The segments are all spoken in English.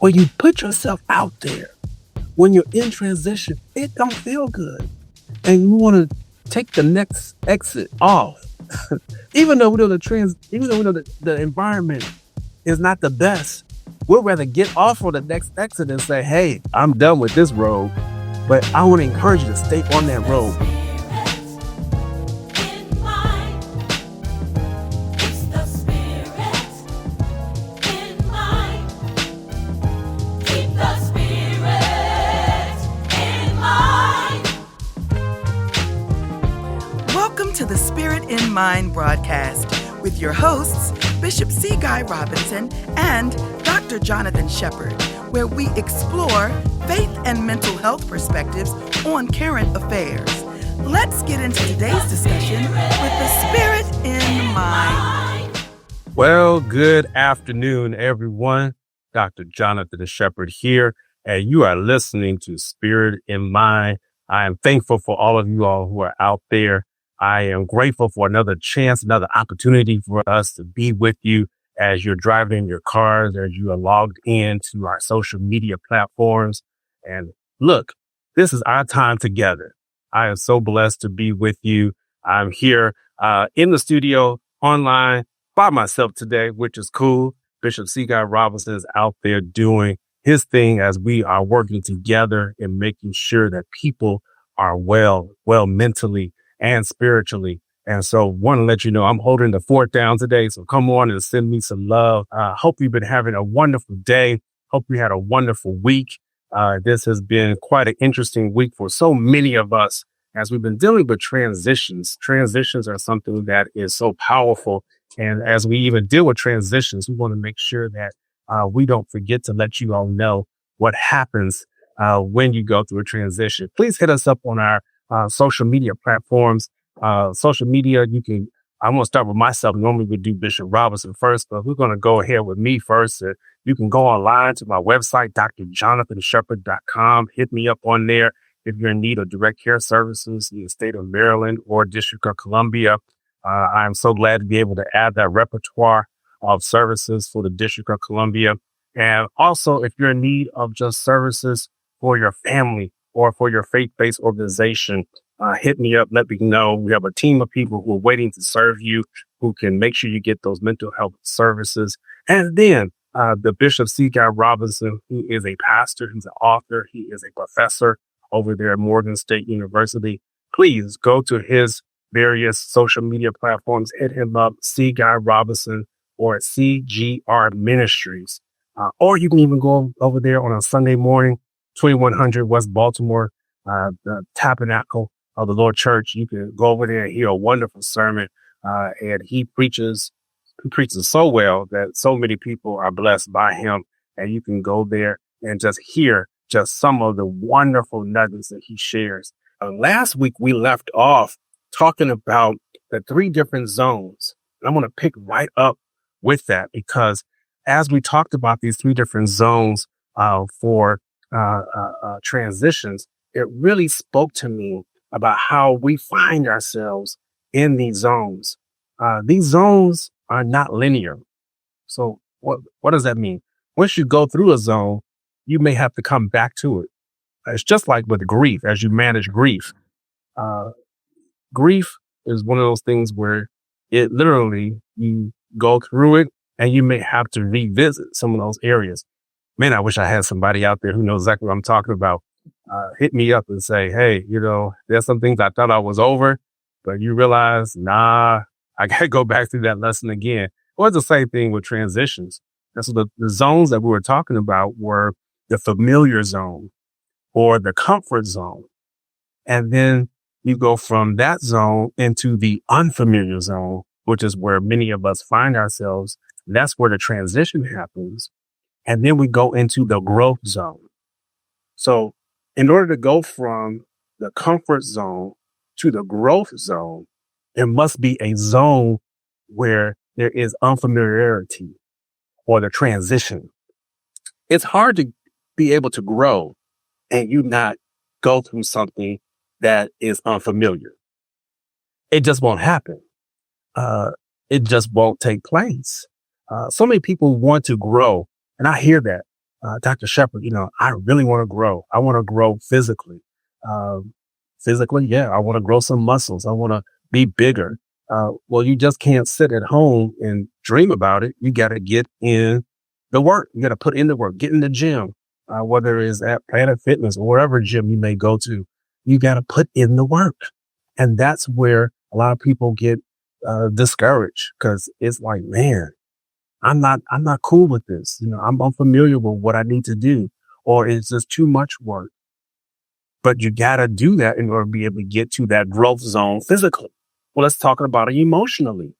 when you put yourself out there, when you're in transition, it don't feel good. And you want to take the next exit off. Even though we know the environment is not the best, we'll rather get off on the next exit and say, hey, I'm done with this road. But I want to encourage you to stay on that road. Welcome to the Spirit in Mind broadcast with your hosts, Bishop C. Guy Robinson and Dr. Jonathan Shepherd, where we explore faith and mental health perspectives on current affairs. Let's get into today's discussion with the Spirit in Mind. Well, good afternoon, everyone. Dr. Jonathan Shepherd here, and you are listening to Spirit in Mind. I am thankful for all of you all who are out there. I am grateful for another chance, another opportunity for us to be with you as you're driving in your cars, as you are logged into our social media platforms. And look, this is our time together. I am so blessed to be with you. I'm here in the studio online by myself today, which is cool. Bishop C. Guy Robinson is out there doing his thing as we are working together and making sure that people are well mentally and spiritually. And so want to let you know I'm holding the fort down today. So come on and send me some love. Hope you've been having a wonderful day. Hope you had a wonderful week. This has been quite an interesting week for so many of us as we've been dealing with transitions. Transitions are something that is so powerful. And as we even deal with transitions, we want to make sure that we don't forget to let you all know what happens when you go through a transition. Please hit us up on our social media platforms. Social media, I'm going to start with myself. Normally we do Bishop Robinson first, but we're going to go ahead with me first. You can go online to my website, drjonathanshepherd.com. Hit me up on there if you're in need of direct care services in the state of Maryland or District of Columbia. I'm so glad to be able to add that repertoire of services for the District of Columbia. And also, if you're in need of just services for your family or for your faith-based organization, hit me up. Let me know. We have a team of people who are waiting to serve you, who can make sure you get those mental health services. And then the Bishop C. Guy Robinson, who is a pastor, he's an author, he is a professor over there at Morgan State University. Please go to his various social media platforms. Hit him up, C. Guy Robinson or CGR Ministries. Or you can even go over there on a Sunday morning, 2100 West Baltimore, the Tabernacle of the Lord Church. You can go over there and hear a wonderful sermon. And he preaches so well that so many people are blessed by him. And you can go there and just hear just some of the wonderful nuggets that he shares. Last week, we left off talking about the three different zones. And I'm going to pick right up with that because as we talked about these three different zones for transitions, it really spoke to me about how we find ourselves in these zones. These zones are not linear. So what does that mean? Once you go through a zone, you may have to come back to it. It's just like with grief, as you manage grief. Grief is one of those things where it literally, you go through it and you may have to revisit some of those areas. Man, I wish I had somebody out there who knows exactly what I'm talking about. Hit me up and say, hey, there's some things I thought I was over, but you realize, I got to go back through that lesson again. Or it's the same thing with transitions. And so the zones that we were talking about were the familiar zone or the comfort zone. And then you go from that zone into the unfamiliar zone, which is where many of us find ourselves. That's where the transition happens. And then we go into the growth zone. So in order to go from the comfort zone to the growth zone, there must be a zone where there is unfamiliarity or the transition. It's hard to be able to grow and you not go through something that is unfamiliar. It just won't happen. It just won't take place. So many people want to grow, and I hear that. Dr. Shepherd, I really want to grow. I want to grow physically. Um, Physically, yeah, I want to grow some muscles. I want to be bigger. Well, you just can't sit at home and dream about it. You got to get in the work. You got to put in the work, get in the gym, whether it's at Planet Fitness or wherever gym you may go to. You got to put in the work. And that's where a lot of people get discouraged because it's like, man, I'm not cool with this. I'm unfamiliar with what I need to do, or it's just too much work. But you got to do that in order to be able to get to that growth zone physically. Well, let's talk about it emotionally.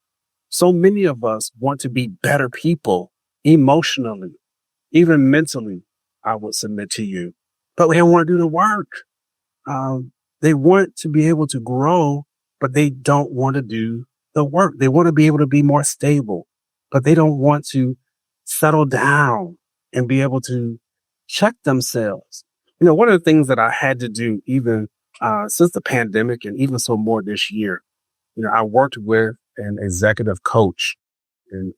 So many of us want to be better people emotionally, even mentally, I would submit to you. But we don't want to do the work. They want to be able to grow, but they don't want to do the work. They want to be able to be more stable, but they don't want to settle down and be able to check themselves. One of the things that I had to do even since the pandemic and even so more this year, I worked with an executive coach, and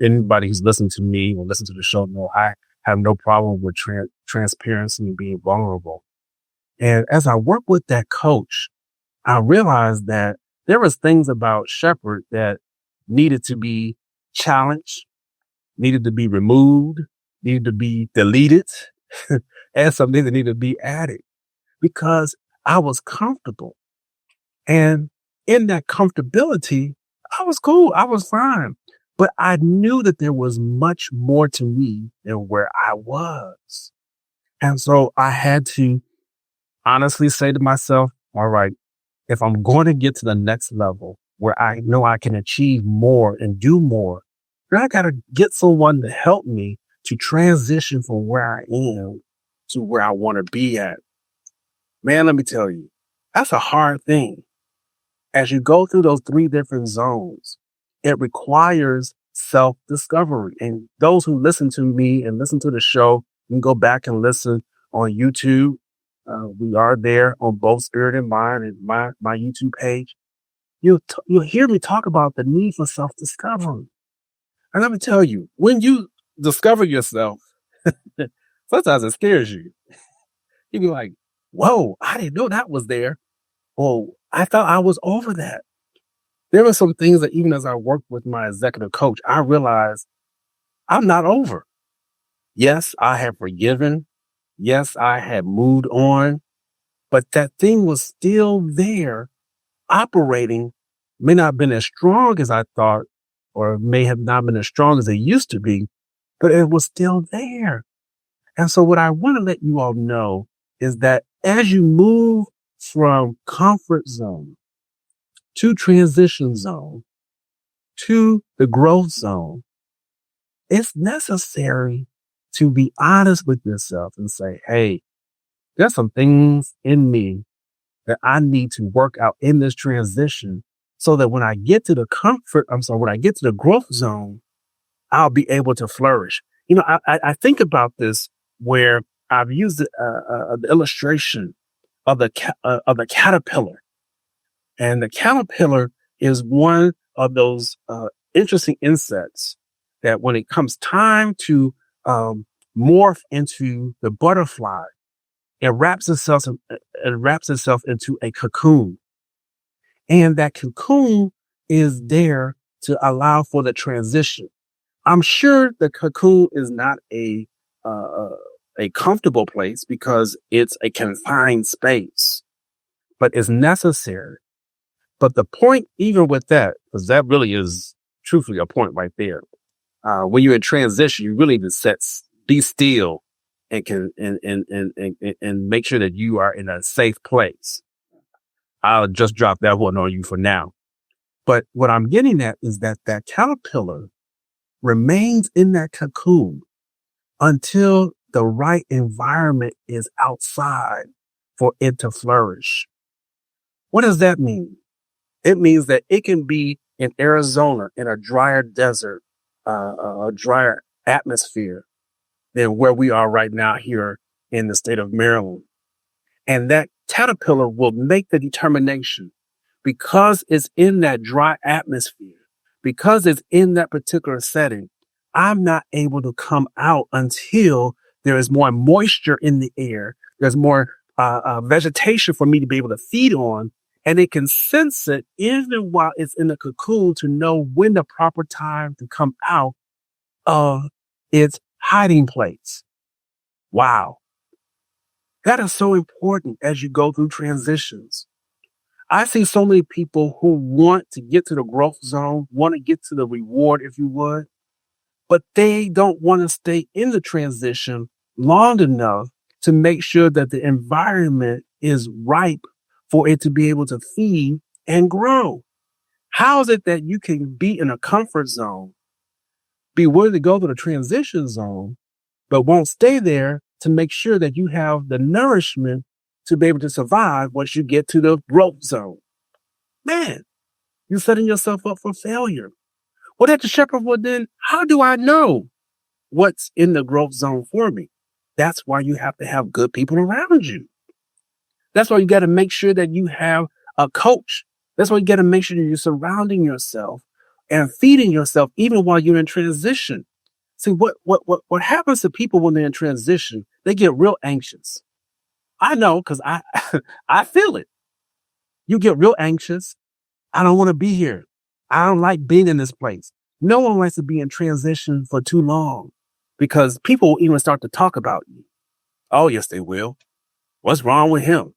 anybody who's listened to me or listened to the show know I have no problem with transparency and being vulnerable. And as I worked with that coach, I realized that there was things about Shepherd that needed to be challenged, needed to be removed, needed to be deleted, and some things that needed to be added because I was comfortable. And in that comfortability, I was cool. I was fine. But I knew that there was much more to me than where I was. And so I had to honestly say to myself, all right, if I'm going to get to the next level where I know I can achieve more and do more, then I got to get someone to help me to transition from where I am to where I want to be at. Man, let me tell you, that's a hard thing. As you go through those 3 different zones, it requires self-discovery. And those who listen to me and listen to the show, you can go back and listen on YouTube. We are there on both Spirit and Mind and my YouTube page. You'll hear me talk about the need for self-discovery. And let me tell you, when you discover yourself, sometimes it scares you. You be like, whoa, I didn't know that was there. Oh, I thought I was over that. There were some things that even as I worked with my executive coach, I realized I'm not over. Yes, I have forgiven. Yes, I had moved on, but that thing was still there operating, may not have been as strong as I thought, or may have not been as strong as it used to be, but it was still there. And so what I want to let you all know is that as you move from comfort zone to transition zone to the growth zone, it's necessary to be honest with yourself and say, hey, there's some things in me that I need to work out in this transition so that when I get to the when I get to the growth zone, I'll be able to flourish. I think about this where I've used the illustration of the caterpillar. And the caterpillar is one of those interesting insects that when it comes time to morph into the butterfly, it wraps itself into a cocoon. And that cocoon is there to allow for the transition. I'm sure the cocoon is not a comfortable place because it's a confined space, but it's necessary. But the point, even with that, because that really is truthfully a point right there. When you're in transition, you really need to be still and can and make sure that you are in a safe place. I'll just drop that one on you for now. But what I'm getting at is that caterpillar remains in that cocoon until the right environment is outside for it to flourish. What does that mean? It means that it can be in Arizona in a drier desert, a drier atmosphere than where we are right now here in the state of Maryland. And that caterpillar will make the determination because it's in that dry atmosphere, because it's in that particular setting. I'm not able to come out until There is more moisture in the air. There's more vegetation for me to be able to feed on. And it can sense it even while it's in the cocoon to know when the proper time to come out of its hiding place. Wow. That is so important as you go through transitions. I see so many people who want to get to the growth zone, want to get to the reward, if you would, but they don't want to stay in the transition long enough to make sure that the environment is ripe for it to be able to feed and grow. How is it that you can be in a comfort zone, be willing to go to the transition zone, but won't stay there to make sure that you have the nourishment to be able to survive once you get to the growth zone? Man, you're setting yourself up for failure. Well, Dr. Shepherd, well then, how do I know what's in the growth zone for me? That's why you have to have good people around you. That's why you got to make sure that you have a coach. That's why you got to make sure that you're surrounding yourself and feeding yourself even while you're in transition. See, what happens to people when they're in transition, they get real anxious. I know, because I feel it. You get real anxious. I don't want to be here. I don't like being in this place. No one likes to be in transition for too long because people will even start to talk about you. Oh, yes, they will. What's wrong with him?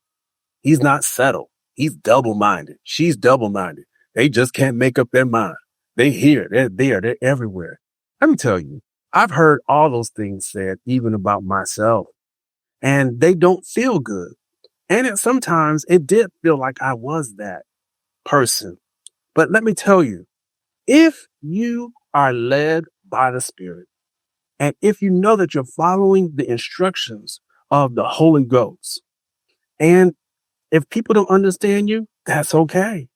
He's not settled. He's double-minded. She's double-minded. They just can't make up their mind. They're here. They're there. They're everywhere. Let me tell you, I've heard all those things said, even about myself, and they don't feel good. And sometimes it did feel like I was that person. But let me tell you, if you are led by the Spirit, and if you know that you're following the instructions of the Holy Ghost, and if people don't understand you, that's okay.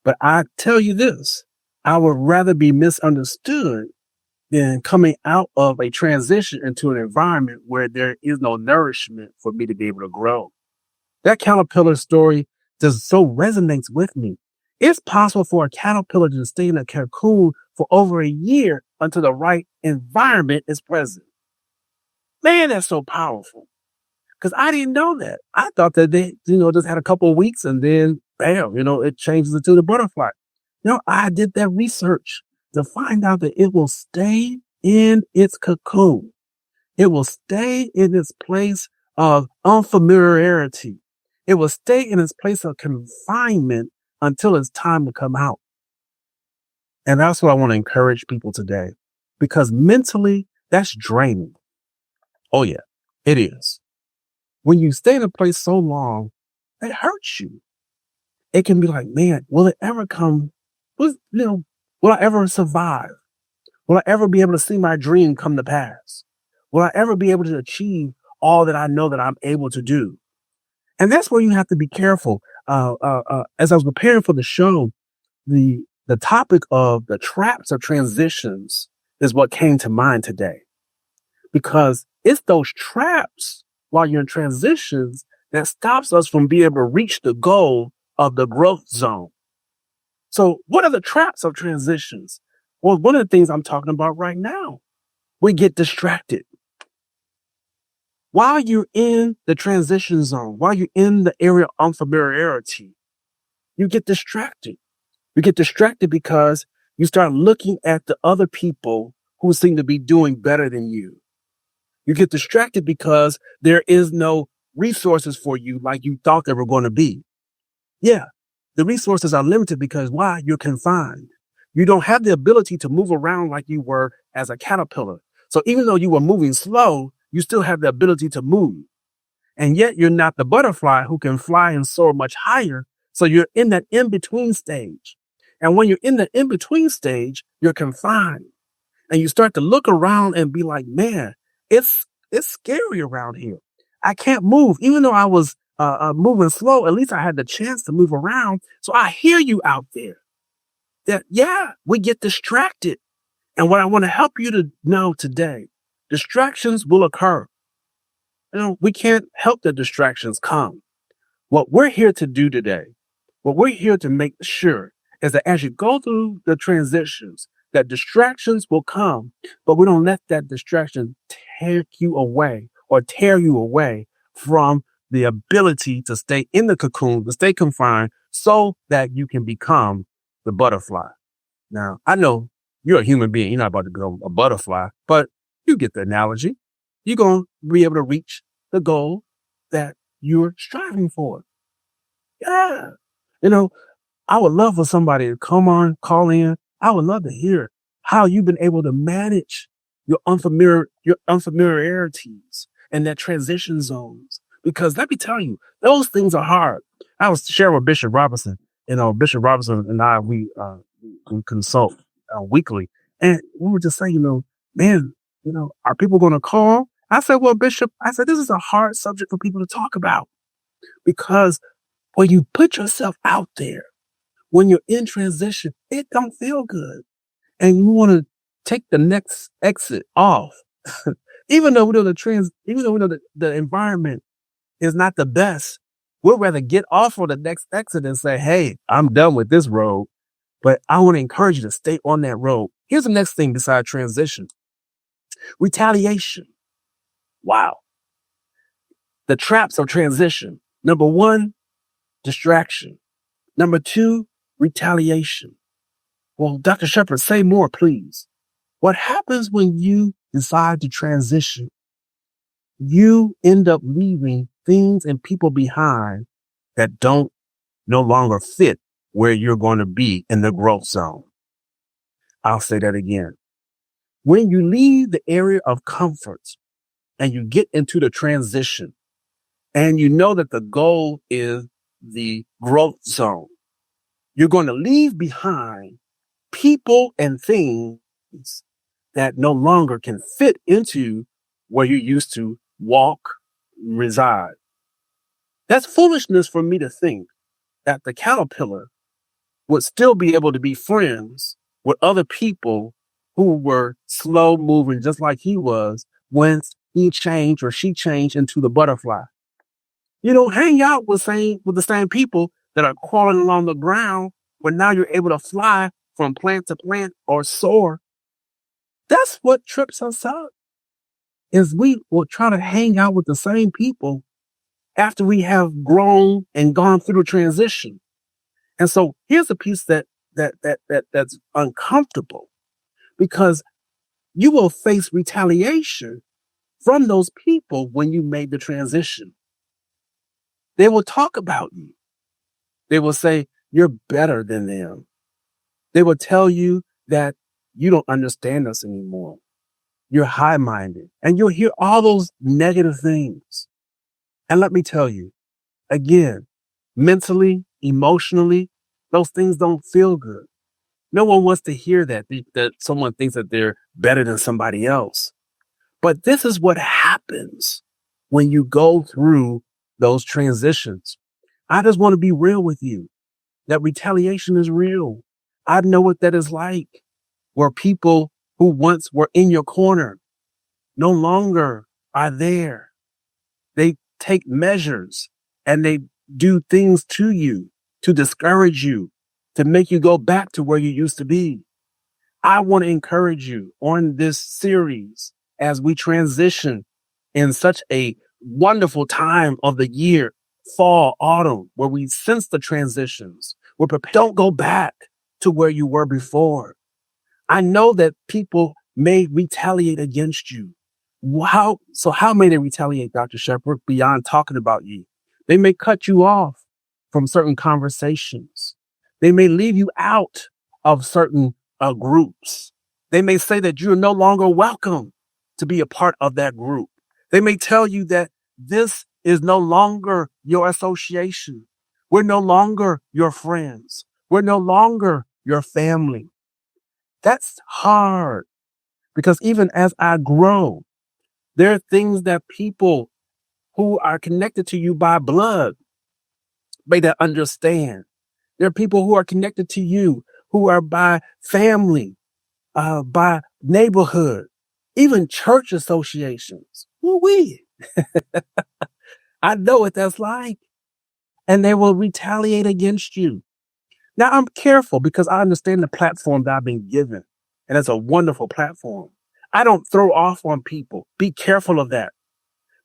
But I tell you this, I would rather be misunderstood than coming out of a transition into an environment where there is no nourishment for me to be able to grow. That caterpillar story just so resonates with me. It's possible for a caterpillar to stay in a cocoon for over a year until the right environment is present. Man, that's so powerful. Because I didn't know that. I thought that they, just had a couple of weeks and then bam, it changes into the butterfly. I did that research to find out that it will stay in its cocoon. It will stay in its place of unfamiliarity. It will stay in its place of confinement until it's time to come out. And that's what I want to encourage people today, because mentally that's draining. Oh yeah, it is. When you stay in a place so long, it hurts you. It can be like, man, will it ever come? Will I ever survive? Will I ever be able to see my dream come to pass? Will I ever be able to achieve all that I know that I'm able to do? And that's where you have to be careful. As I was preparing for the show, the topic of the traps of transitions is what came to mind today, because it's those traps while you're in transitions that stops us from being able to reach the goal of the growth zone. So what are the traps of transitions? Well, one of the things I'm talking about right now, we get distracted. While you're in the transition zone, while you're in the area of unfamiliarity, you get distracted. You get distracted because you start looking at the other people who seem to be doing better than you. You get distracted because there is no resources for you like you thought they were going to be. Yeah, the resources are limited because why? You're confined. You don't have the ability to move around like you were as a caterpillar. So even though you were moving slow, you still have the ability to move. And yet you're not the butterfly who can fly and soar much higher. So you're in that in-between stage. And when you're in the in-between stage, you're confined. And you start to look around and be like, man, it's scary around here. I can't move. Even though I was moving slow, at least I had the chance to move around. So I hear you out there. That, yeah, we get distracted. And what I want to help you to know today, distractions will occur. We can't help that distractions come. What we're here to do today, what we're here to make sure is that as you go through the transitions, that distractions will come, but we don't let that distraction take you away or tear you away from the ability to stay in the cocoon, to stay confined so that you can become the butterfly. Now, I know you're a human being. You're not about to become a butterfly, but you get the analogy. You're going to be able to reach the goal that you're striving for. Yeah. You know, I would love for somebody to call in. I would love to hear how you've been able to manage your unfamiliarities and that transition zones. Because let me tell you, those things are hard. I was sharing with Bishop Robinson. Bishop Robinson and I, we consult weekly. And we were just saying, man, are people going to call? I said, well, Bishop, this is a hard subject for people to talk about because when you put yourself out there, when you're in transition, it don't feel good. And you want to take the next exit off. Even though we know the environment is not the best, we'd rather get off on the next exit and say, hey, I'm done with this road, but I want to encourage you to stay on that road. Here's the next thing beside transition. Retaliation. Wow. The traps of transition. Number 1, distraction. Number 2, retaliation. Well, Dr. Shepherd, say more, please. What happens when you decide to transition? You end up leaving things and people behind that don't no longer fit where you're going to be in the growth zone. I'll say that again. When you leave the area of comfort and you get into the transition and you know that the goal is the growth zone, you're going to leave behind people and things that no longer can fit into where you used to walk, reside. That's foolishness for me to think that the caterpillar would still be able to be friends with other people who were slow moving just like he was when he changed or she changed into the butterfly. You don't hang out with the same people that are crawling along the ground when now you're able to fly from plant to plant or soar. That's what trips us up, is we will try to hang out with the same people after we have grown and gone through the transition. And so here's a piece that's uncomfortable, because you will face retaliation from those people when you made the transition. They will talk about you. They will say you're better than them. They will tell you that you don't understand us anymore. You're high-minded. And you'll hear all those negative things. And let me tell you, again, mentally, emotionally, those things don't feel good. No one wants to hear that someone thinks that they're better than somebody else. But this is what happens when you go through those transitions. I just want to be real with you, that retaliation is real. I know what that is like, where people who once were in your corner no longer are there. They take measures and they do things to you to discourage you, to make you go back to where you used to be. I want to encourage you on this series as we transition in such a wonderful time of the year, fall, autumn, where we sense the transitions. Don't go back to where you were before. I know that people may retaliate against you. How may they retaliate, Dr. Shepherd, beyond talking about you? They may cut you off from certain conversations. They may leave you out of certain groups. They may say that you're no longer welcome to be a part of that group. They may tell you that this is no longer your association. We're no longer your friends. We're no longer your family. That's hard, because even as I grow, there are things that people who are connected to you by blood may not understand. There are people who are connected to you who are by family, by neighborhood, even church associations. Woo-wee. I know what that's like. And they will retaliate against you. Now, I'm careful because I understand the platform that I've been given, and it's a wonderful platform. I don't throw off on people. Be careful of that.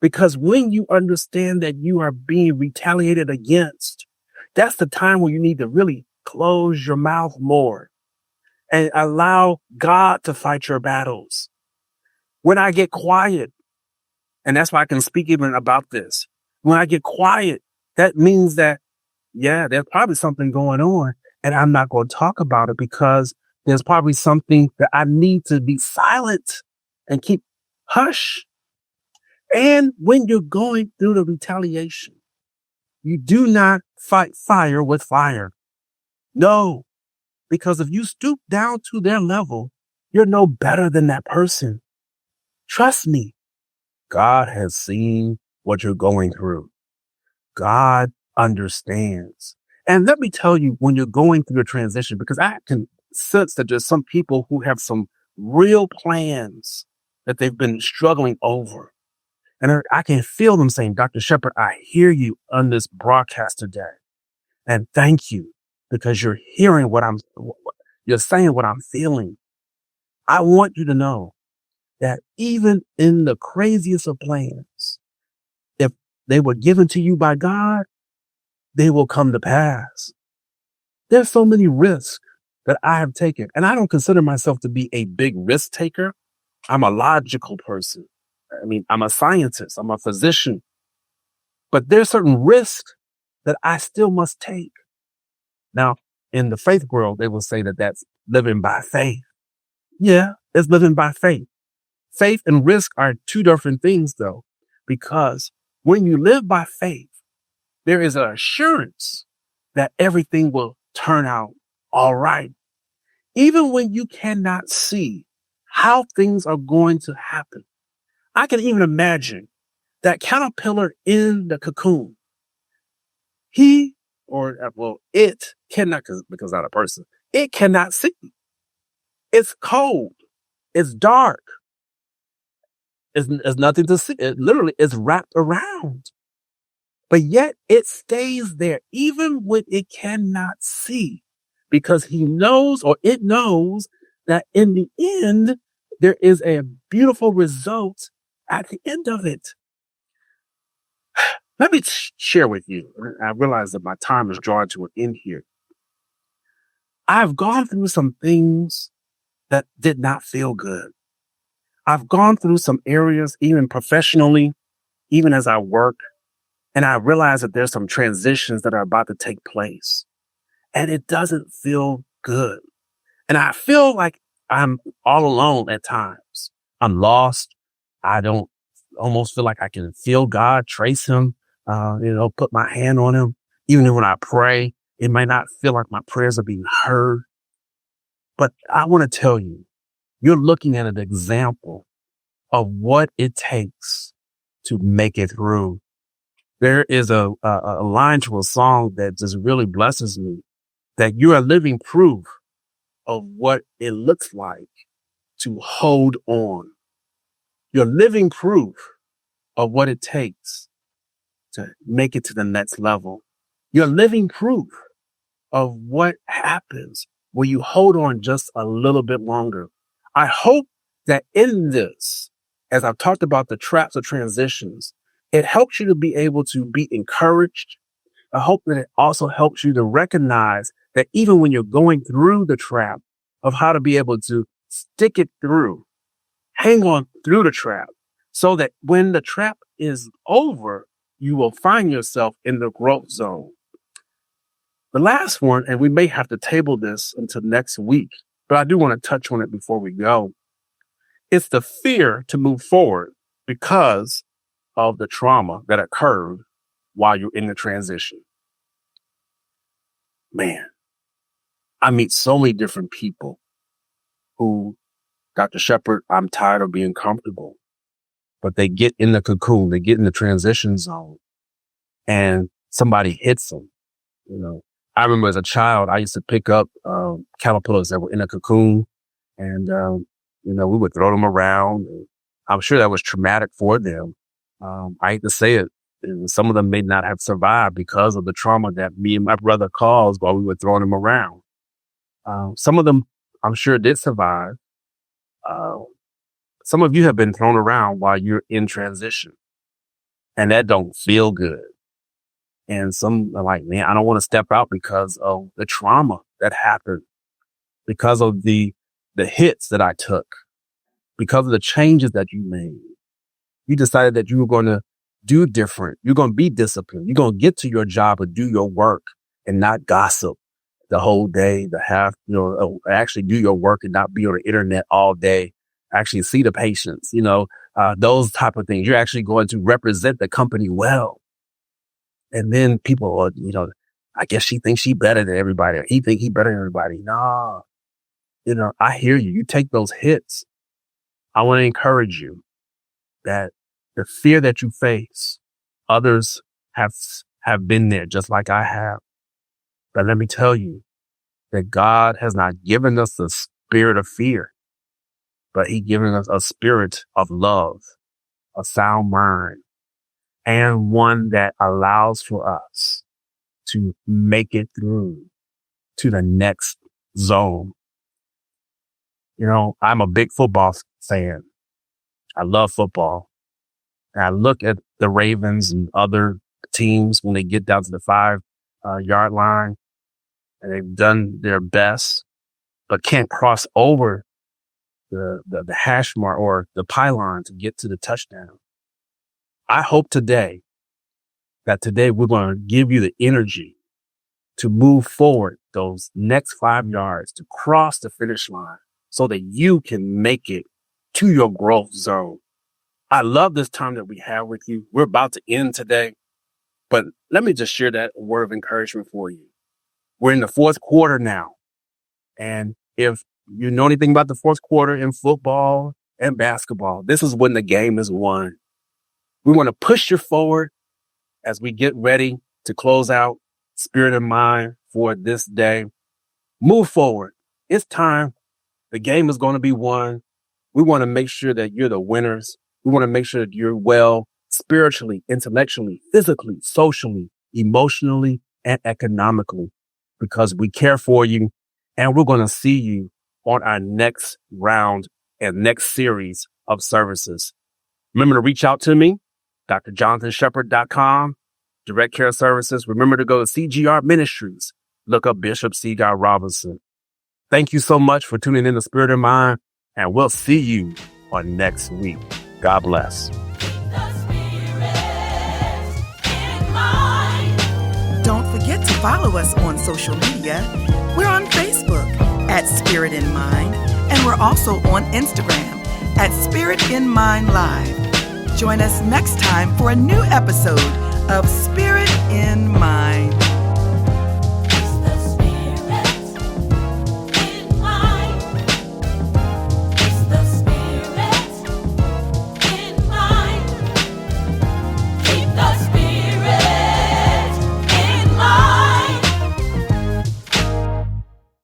Because when you understand that you are being retaliated against, that's the time where you need to really close your mouth more and allow God to fight your battles. When I get quiet, and that's why I can speak even about this. When I get quiet, that means that, yeah, there's probably something going on and I'm not going to talk about it because there's probably something that I need to be silent and keep hush. And when you're going through the retaliation, you do not fight fire with fire. No, because if you stoop down to their level, you're no better than that person. Trust me. God has seen what you're going through. God understands. And let me tell you, when you're going through a transition, because I can sense that there's some people who have some real plans that they've been struggling over. And I can feel them saying, Dr. Shepherd, I hear you on this broadcast today. And thank you because you're hearing you're saying what I'm feeling. I want you to know that even in the craziest of plans, if they were given to you by God, they will come to pass. There's so many risks that I have taken, and I don't consider myself to be a big risk taker. I'm a logical person. I mean, I'm a scientist. I'm a physician. But there's certain risks that I still must take. Now, in the faith world, they will say that that's living by faith. Yeah, it's living by faith. Faith and risk are two different things, though, because when you live by faith, there is an assurance that everything will turn out all right. Even when you cannot see how things are going to happen. I can even imagine that caterpillar in the cocoon. It cannot, because not a person, it cannot see. It's cold. It's dark. It's nothing to see. It literally is wrapped around. But yet it stays there even when it cannot see because it knows that in the end, there is a beautiful result at the end of it. Let me share with you. I realize that my time is drawing to an end here. I've gone through some things that did not feel good. I've gone through some areas, even professionally, even as I work, and I realize that there's some transitions that are about to take place. And it doesn't feel good. And I feel like I'm all alone at times. I'm lost. I don't almost feel like I can feel God, trace him, put my hand on him. Even when I pray, it might not feel like my prayers are being heard. But I want to tell you, you're looking at an example of what it takes to make it through. There is a line to a song that just really blesses me, that you are living proof of what it looks like to hold on. You're living proof of what it takes to make it to the next level. You're living proof of what happens when you hold on just a little bit longer. I hope that in this, as I've talked about the traps of transitions, it helps you to be able to be encouraged. I hope that it also helps you to recognize that even when you're going through the trap, of how to be able to stick it through, hang on through the trap, so that when the trap is over, you will find yourself in the growth zone. The last one, and we may have to table this until next week, but I do want to touch on it before we go. It's the fear to move forward because of the trauma that occurred while you're in the transition. Man, I meet so many different people who, Dr. Shepherd, I'm tired of being comfortable, but they get in the cocoon, they get in the transition zone, and somebody hits them. I remember as a child, I used to pick up caterpillars that were in a cocoon, and we would throw them around. And I'm sure that was traumatic for them. I hate to say it, and some of them may not have survived because of the trauma that me and my brother caused while we were throwing them around. Some of them, I'm sure, did survive. Some of you have been thrown around while you're in transition, and that don't feel good. And some are like, man, I don't want to step out because of the trauma that happened, because of the hits that I took, because of the changes that you made. You decided that you were going to do different. You're going to be disciplined. You're going to get to your job and do your work and not gossip the whole day, actually do your work and not be on the internet all day, actually see the patients, those type of things. You're actually going to represent the company well. And then people are, I guess she thinks she better than everybody. Or he think he better than everybody. Nah, I hear you. You take those hits. I want to encourage you that the fear that you face, others have been there just like I have. But let me tell you that God has not given us the spirit of fear, but He given us a spirit of love, a sound mind, and one that allows for us to make it through to the next zone. I'm a big football fan. I love football. And I look at the Ravens and other teams when they get down to the 5-yard line, and they've done their best, but can't cross over the hash mark or the pylon to get to the touchdown. I hope today we're going to give you the energy to move forward those next 5 yards to cross the finish line so that you can make it to your growth zone. I love this time that we have with you. We're about to end today, but let me just share that word of encouragement for you. We're in the fourth quarter now. And if you know anything about the fourth quarter in football and basketball, this is when the game is won. We want to push you forward as we get ready to close out Spirit and Mind for this day. Move forward. It's time. The game is going to be won. We want to make sure that you're the winners. We want to make sure that you're well spiritually, intellectually, physically, socially, emotionally, and economically, because we care for you, and we're going to see you on our next round and next series of services. Remember to reach out to me, drjonathanshepard.com, Direct Care Services. Remember to go to CGR Ministries. Look up Bishop C. Guy Robinson. Thank you so much for tuning in to Spirit and Mind, and we'll see you on next week. God bless. Don't forget to follow us on social media. We're on Facebook at Spirit in Mind, and we're also on Instagram at Spirit in Mind Live. Join us next time for a new episode of Spirit in Mind.